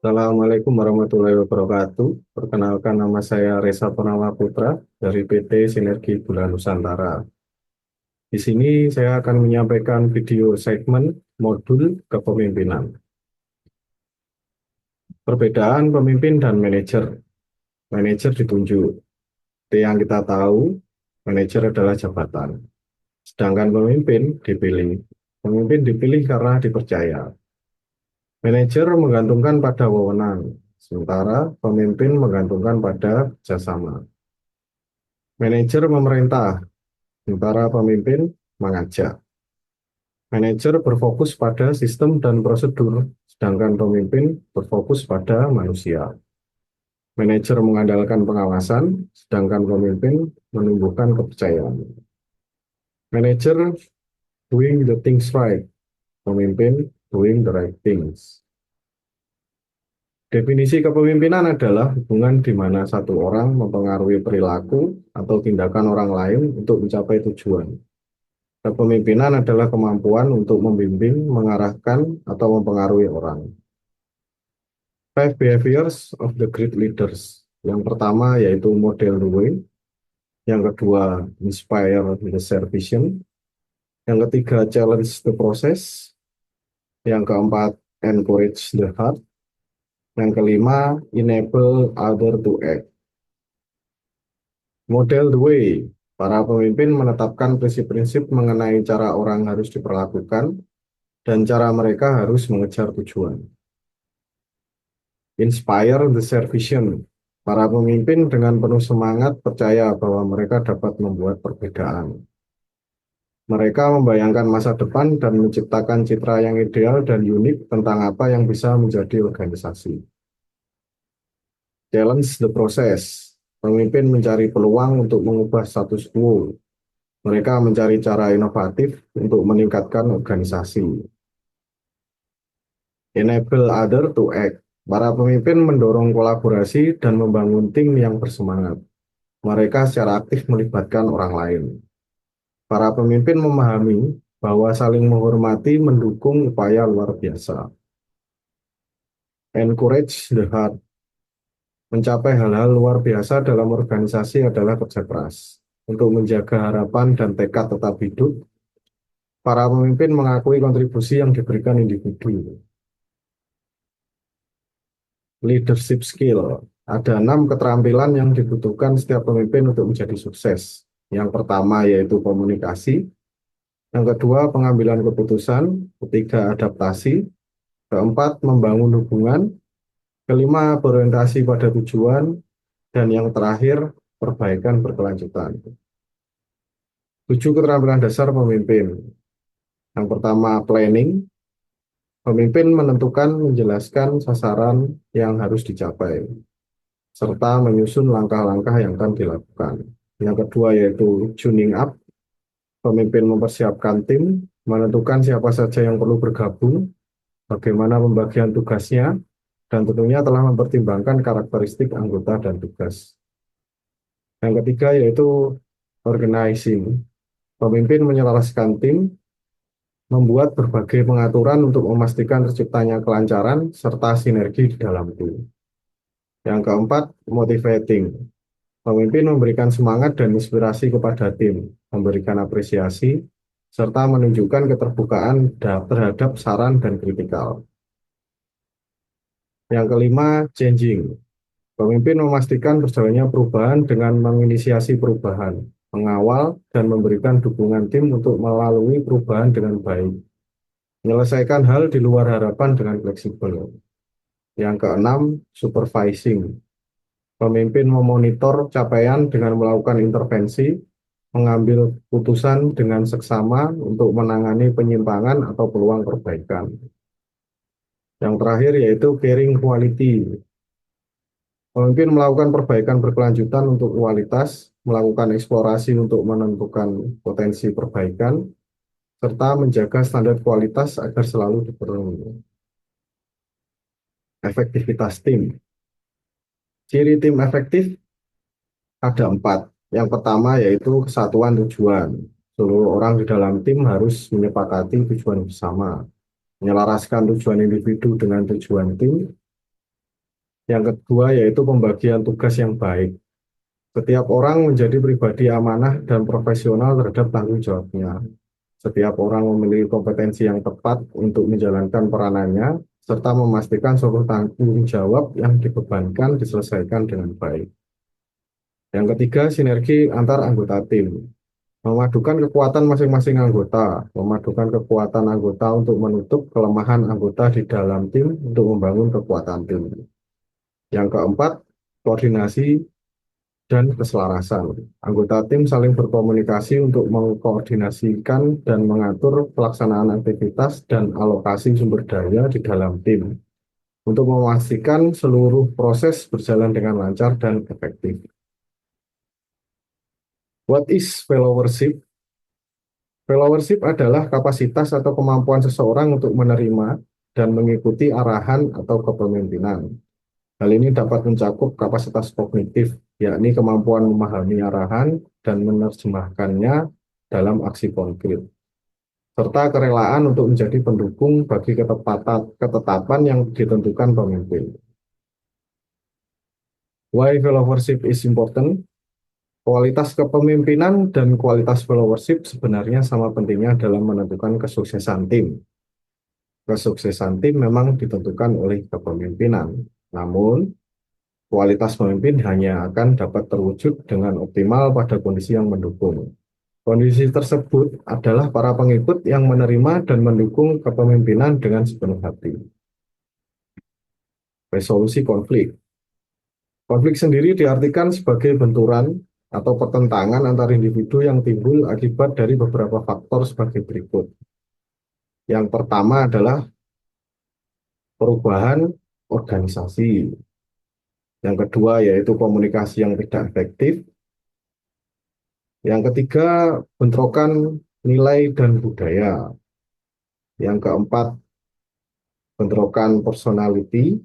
Assalamualaikum warahmatullahi wabarakatuh. Perkenalkan, nama saya Reza Purnama Putra dari PT Sinergi Gula Nusantara. Di sini saya akan menyampaikan video segmen modul kepemimpinan. Perbedaan pemimpin dan manajer. Manajer ditunjuk. Seperti yang kita tahu, manajer adalah jabatan. Sedangkan pemimpin dipilih. Pemimpin dipilih karena dipercaya. Manajer menggantungkan pada wewenang, sementara pemimpin menggantungkan pada kerjasama. Manajer memerintah, sementara pemimpin mengajak. Manajer berfokus pada sistem dan prosedur, sedangkan pemimpin berfokus pada manusia. Manajer mengandalkan pengawasan, sedangkan pemimpin menumbuhkan kepercayaan. Manajer doing the things right, pemimpin doing the right things. Definisi kepemimpinan adalah hubungan di mana satu orang mempengaruhi perilaku atau tindakan orang lain untuk mencapai tujuan. Kepemimpinan adalah kemampuan untuk membimbing, mengarahkan, atau mempengaruhi orang. Five behaviors of the great leaders. Yang pertama yaitu model the way. Yang kedua, inspire the share vision. Yang ketiga, challenge the process. Yang keempat, encourage the heart. Yang kelima, enable other to act. Model the way. Para pemimpin menetapkan prinsip-prinsip mengenai cara orang harus diperlakukan dan cara mereka harus mengejar tujuan. Inspire the share vision. Para pemimpin dengan penuh semangat percaya bahwa mereka dapat membuat perbedaan. Mereka membayangkan masa depan dan menciptakan citra yang ideal dan unik tentang apa yang bisa menjadi organisasi. Challenge the process. Pemimpin mencari peluang untuk mengubah status quo. Mereka mencari cara inovatif untuk meningkatkan organisasi. Enable other to act. Para pemimpin mendorong kolaborasi dan membangun tim yang bersemangat. Mereka secara aktif melibatkan orang lain. Para pemimpin memahami bahwa saling menghormati mendukung upaya luar biasa. Encourage the heart. Mencapai hal-hal luar biasa dalam organisasi adalah kerja keras. Untuk menjaga harapan dan tekad tetap hidup, para pemimpin mengakui kontribusi yang diberikan individu. Leadership skill. Ada 6 keterampilan yang dibutuhkan setiap pemimpin untuk menjadi sukses. Yang pertama yaitu komunikasi, yang kedua pengambilan keputusan, ketiga adaptasi, keempat membangun hubungan, kelima berorientasi pada tujuan, dan yang terakhir perbaikan berkelanjutan. 7 keterampilan dasar pemimpin. Yang pertama planning. Pemimpin menentukan, menjelaskan sasaran yang harus dicapai, serta menyusun langkah-langkah yang akan dilakukan. Yang kedua yaitu tuning up. Pemimpin mempersiapkan tim, menentukan siapa saja yang perlu bergabung, bagaimana pembagian tugasnya, dan tentunya telah mempertimbangkan karakteristik anggota dan tugas. Yang ketiga yaitu organizing. Pemimpin menyelaraskan tim, membuat berbagai pengaturan untuk memastikan terciptanya kelancaran serta sinergi di dalam tim. Yang keempat, motivating. Pemimpin memberikan semangat dan inspirasi kepada tim, memberikan apresiasi, serta menunjukkan keterbukaan terhadap saran dan kritikal. Yang kelima, changing. Pemimpin memastikan berjalannya perubahan dengan menginisiasi perubahan, mengawal, dan memberikan dukungan tim untuk melalui perubahan dengan baik. Menyelesaikan hal di luar harapan dengan fleksibel. Yang keenam, supervising. Pemimpin memonitor capaian dengan melakukan intervensi, mengambil putusan dengan seksama untuk menangani penyimpangan atau peluang perbaikan. Yang terakhir yaitu caring quality. Pemimpin melakukan perbaikan berkelanjutan untuk kualitas, melakukan eksplorasi untuk menentukan potensi perbaikan, serta menjaga standar kualitas agar selalu dipenuhi. Efektivitas tim. Ciri tim efektif ada 4. Yang pertama yaitu kesatuan tujuan. Seluruh orang di dalam tim harus menyepakati tujuan bersama, menyelaraskan tujuan individu dengan tujuan tim, Yang kedua yaitu pembagian tugas yang baik. Setiap orang menjadi pribadi amanah dan profesional terhadap tanggung jawabnya. Setiap orang memiliki kompetensi yang tepat untuk menjalankan peranannya, serta memastikan seluruh tanggung jawab yang dibebankan diselesaikan dengan baik. Yang ketiga, sinergi antar anggota tim. Memadukan kekuatan masing-masing anggota, memadukan kekuatan anggota untuk menutup kelemahan anggota di dalam tim untuk membangun kekuatan tim. Yang keempat, koordinasi dan keselarasan. Anggota tim saling berkomunikasi untuk mengkoordinasikan dan mengatur pelaksanaan aktivitas dan alokasi sumber daya di dalam tim untuk memastikan seluruh proses berjalan dengan lancar dan efektif. What is followership? Followership adalah kapasitas atau kemampuan seseorang untuk menerima dan mengikuti arahan atau kepemimpinan. Hal ini dapat mencakup kapasitas kognitif, yakni kemampuan memahami arahan dan menerjemahkannya dalam aksi konkret, serta kerelaan untuk menjadi pendukung bagi ketetapan yang ditentukan pemimpin. Why followership is important? Kualitas kepemimpinan dan kualitas followership sebenarnya sama pentingnya dalam menentukan kesuksesan tim. Kesuksesan tim memang ditentukan oleh kepemimpinan, namun kualitas pemimpin hanya akan dapat terwujud dengan optimal pada kondisi yang mendukung. Kondisi tersebut adalah para pengikut yang menerima dan mendukung kepemimpinan dengan sepenuh hati. Resolusi konflik. Konflik sendiri diartikan sebagai benturan atau pertentangan antar individu yang timbul akibat dari beberapa faktor sebagai berikut. Yang pertama adalah perubahan organisasi. Yang kedua yaitu komunikasi yang tidak efektif. Yang ketiga, bentrokan nilai dan budaya. Yang keempat, bentrokan personality.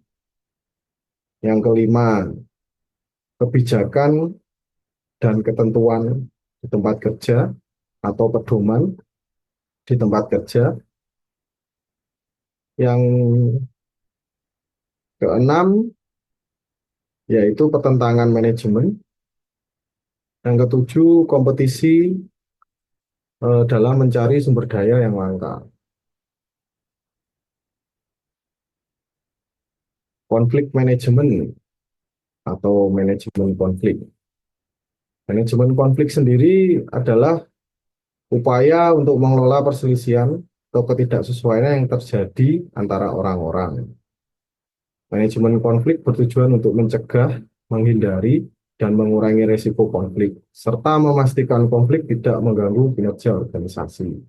Yang kelima, kebijakan dan ketentuan di tempat kerja atau pedoman di tempat kerja. Yang keenam, yaitu pertentangan manajemen. Yang ketujuh, kompetisi dalam mencari sumber daya yang langka. Konflik manajemen atau manajemen konflik. Manajemen konflik sendiri adalah upaya untuk mengelola perselisihan atau ketidaksesuaian yang terjadi antara orang-orang. Manajemen konflik bertujuan untuk mencegah, menghindari, dan mengurangi risiko konflik, serta memastikan konflik tidak mengganggu kinerja organisasi.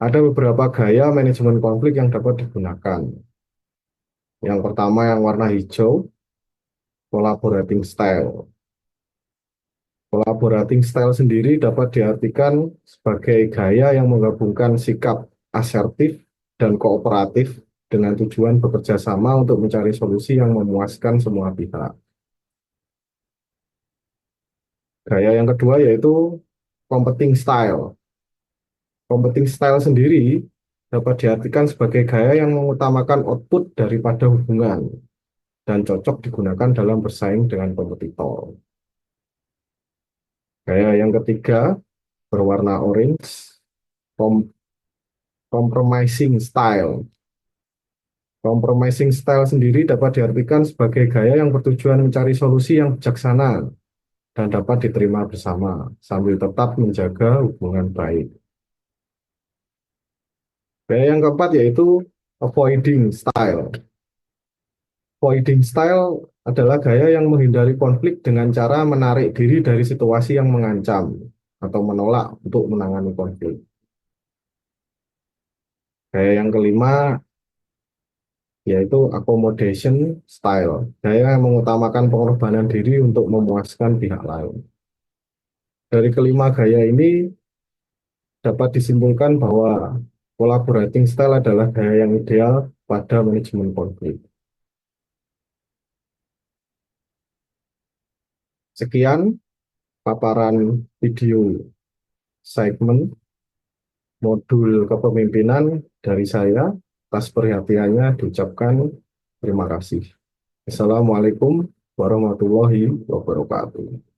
Ada beberapa gaya manajemen konflik yang dapat digunakan. Yang pertama yang warna hijau, collaborating style. Collaborating style sendiri dapat diartikan sebagai gaya yang menggabungkan sikap asertif dan kooperatif dengan tujuan bekerja sama untuk mencari solusi yang memuaskan semua pihak. Gaya yang kedua yaitu competing style. Competing style sendiri dapat diartikan sebagai gaya yang mengutamakan output daripada hubungan dan cocok digunakan dalam bersaing dengan kompetitor. Gaya yang ketiga berwarna orange, compromising style. Compromising style sendiri dapat diartikan sebagai gaya yang bertujuan mencari solusi yang bijaksana dan dapat diterima bersama sambil tetap menjaga hubungan baik. Gaya yang keempat yaitu avoiding style. Avoiding style adalah gaya yang menghindari konflik dengan cara menarik diri dari situasi yang mengancam atau menolak untuk menangani konflik. Gaya yang kelima yaitu accommodation style, gaya yang mengutamakan pengorbanan diri untuk memuaskan pihak lain. Dari kelima gaya ini dapat disimpulkan bahwa collaborating style adalah gaya yang ideal pada manajemen konflik. Sekian paparan video segmen modul kepemimpinan dari saya. Atas perhatiannya diucapkan terima kasih. Assalamualaikum warahmatullahi wabarakatuh.